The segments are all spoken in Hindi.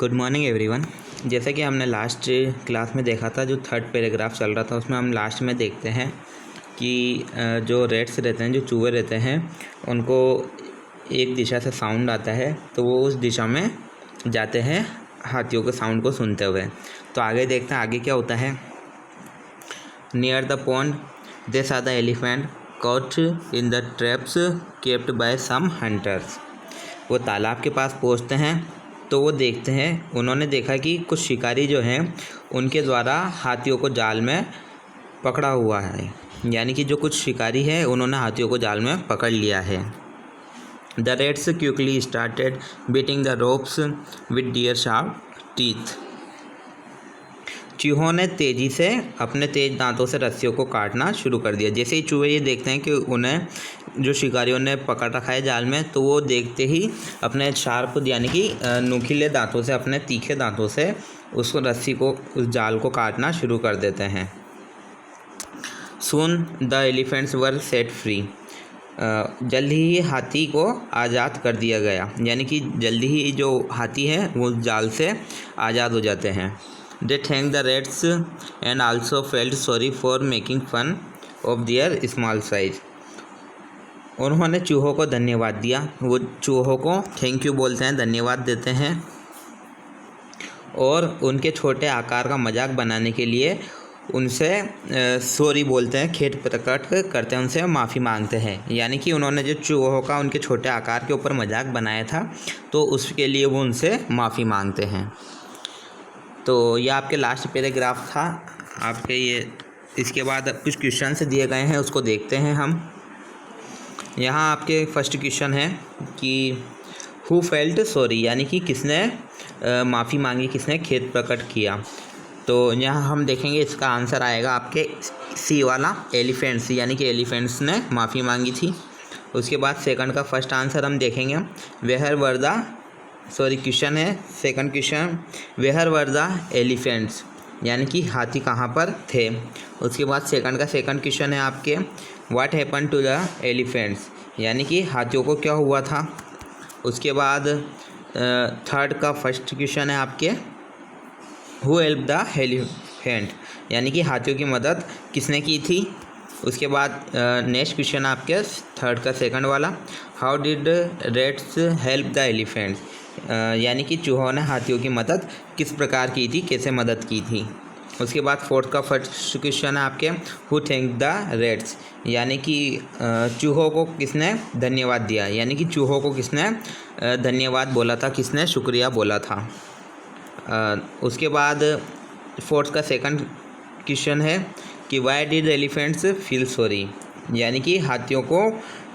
Good morning everyone. जैसे कि हमने लास्ट क्लास में देखा था, जो थर्ड पैराग्राफ चल रहा था उसमें हम लास्ट में देखते हैं कि जो रेट्स रहते हैं, जो चूहे रहते हैं, उनको एक दिशा से साउंड आता है तो वो उस दिशा में जाते हैं हाथियों के साउंड को सुनते हुए। तो आगे देखते हैं आगे क्या होता है। Near the pond they saw the elephant caught in the traps kept by some hunters. वो तालाब के पास पहुंचते हैं तो वो देखते हैं, उन्होंने देखा कि कुछ शिकारी जो हैं उनके द्वारा हाथियों को जाल में पकड़ा हुआ है, यानी कि जो कुछ शिकारी हैं उन्होंने हाथियों को जाल में पकड़ लिया है। The rats quickly started biting the ropes with their sharp teeth. चूहों ने तेज़ी से अपने तेज़ दांतों से रस्सियों को काटना शुरू कर दिया। जैसे ही चूहे ये देखते हैं कि उन्हें जो शिकारियों ने पकड़ रखा है जाल में, तो वो देखते ही अपने शार्प यानी कि नुकीले दांतों से, अपने तीखे दांतों से उस रस्सी को, उस जाल को काटना शुरू कर देते हैं। Soon the elephants were set free. जल्द ही हाथी को आज़ाद कर दिया गया, यानी कि जल्दी ही जो हाथी है वो जाल से आज़ाद हो जाते हैं। They thanked the rats and also felt sorry for making fun of their small size. उन्होंने चूहों को धन्यवाद दिया, वो चूहों को थैंक यू बोलते हैं, धन्यवाद देते हैं, और उनके छोटे आकार का मजाक बनाने के लिए उनसे सॉरी बोलते हैं, खेद प्रकट करते हैं, उनसे माफ़ी मांगते हैं। यानी कि उन्होंने जो चूहों का उनके छोटे आकार के ऊपर मजाक बनाया था तो उसके लिए वो उनसे माफ़ी मांगते हैं। तो ये आपके लास्ट पैराग्राफ था आपके ये। इसके बाद कुछ क्वेश्चन से दिए गए हैं, उसको देखते हैं हम। यहाँ आपके फर्स्ट क्वेश्चन है कि हु फेल्ट सॉरी, यानी कि किसने माफ़ी मांगी, किसने खेद प्रकट किया। तो यहाँ हम देखेंगे इसका आंसर आएगा आपके सी वाला, एलिफेंट्स, यानी कि एलिफेंट्स ने माफ़ी मांगी थी। उसके बाद सेकंड का फर्स्ट आंसर हम देखेंगे, वेयर वर द क्वेश्चन है second question, where were the elephants, यानी कि हाथी कहाँ पर थे। उसके बाद सेकंड का सेकंड क्वेश्चन है आपके what happen to the elephants, यानी कि हाथियों को क्या हुआ था। उसके बाद थर्ड का फर्स्ट क्वेश्चन है आपके हु हेल्प द एलिफेंट, यानी कि हाथियों की मदद किसने की थी। उसके बाद नेक्स्ट क्वेश्चन आपके थर्ड का सेकंड वाला, how did rates help the elephants, यानी कि चूहों ने हाथियों की मदद किस प्रकार की थी, कैसे मदद की थी। उसके बाद फोर्थ का फर्स्ट क्वेश्चन है आपके हु थैंक द रेट्स, यानी कि चूहों को किसने धन्यवाद दिया, यानी कि चूहों को किसने धन्यवाद बोला था, किसने शुक्रिया बोला था। उसके बाद फोर्थ का सेकंड क्वेश्चन है कि why did elephants feel sorry, यानी कि हाथियों को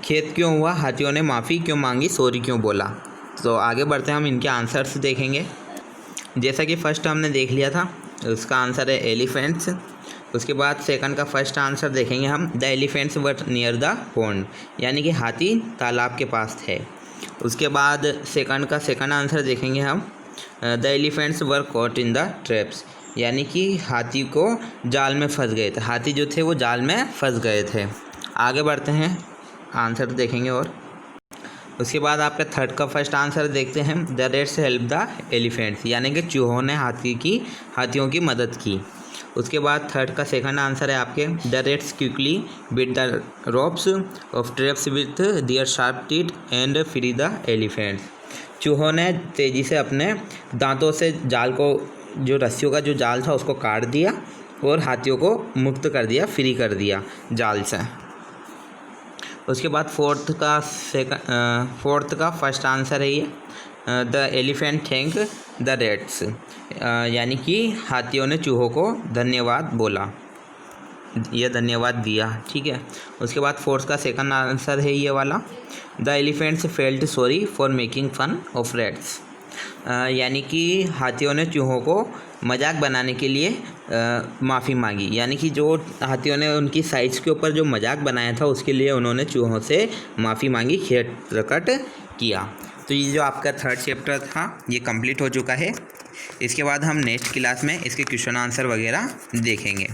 खेद क्यों हुआ, हाथियों ने माफ़ी क्यों मांगी, सॉरी क्यों बोला। तो आगे बढ़ते हैं, हम इनके आंसर्स देखेंगे। जैसा कि फर्स्ट हमने देख लिया था, उसका आंसर है एलिफेंट्स। उसके बाद सेकंड का फर्स्ट आंसर देखेंगे हम, the elephants were near the pond, यानी कि हाथी तालाब के पास थे। उसके बाद सेकंड का सेकंड आंसर देखेंगे हम, the elephants were caught in the traps, यानी कि हाथी को जाल में फंस गए थे, हाथी जो थे वो जाल में फंस गए थे। आगे बढ़ते हैं, आंसर देखेंगे। और उसके बाद आपका थर्ड का फर्स्ट आंसर देखते हैं, the rates help the elephants, यानी कि चूहों ने हाथियों की मदद की। उसके बाद थर्ड का सेकंड आंसर है आपके the rats quickly bit the ropes of traps with their sharp teeth and free the elephants. चूहों ने तेज़ी से अपने दांतों से जाल को, जो रस्सियों का जो जाल था उसको काट दिया और हाथियों को मुक्त कर दिया, फ्री कर दिया जाल से। उसके बाद फोर्थ का फर्स्ट आंसर है ये, the elephant thank the rates, यानी कि हाथियों ने चूहों को धन्यवाद बोला, यह धन्यवाद दिया, ठीक है। उसके बाद फोर्थ का सेकंड आंसर है ये वाला, the elephants felt sorry for making fun of rats, यानी कि हाथियों ने चूहों को मजाक बनाने के लिए माफ़ी मांगी, यानी कि जो हाथियों ने उनकी साइज़ के ऊपर जो मजाक बनाया था उसके लिए उन्होंने चूहों से माफ़ी मांगी, खेद प्रकट किया। तो ये जो आपका थर्ड चैप्टर था ये कंप्लीट हो चुका है। इसके बाद हम नेक्स्ट क्लास में इसके क्वेश्चन आंसर वगैरह देखेंगे।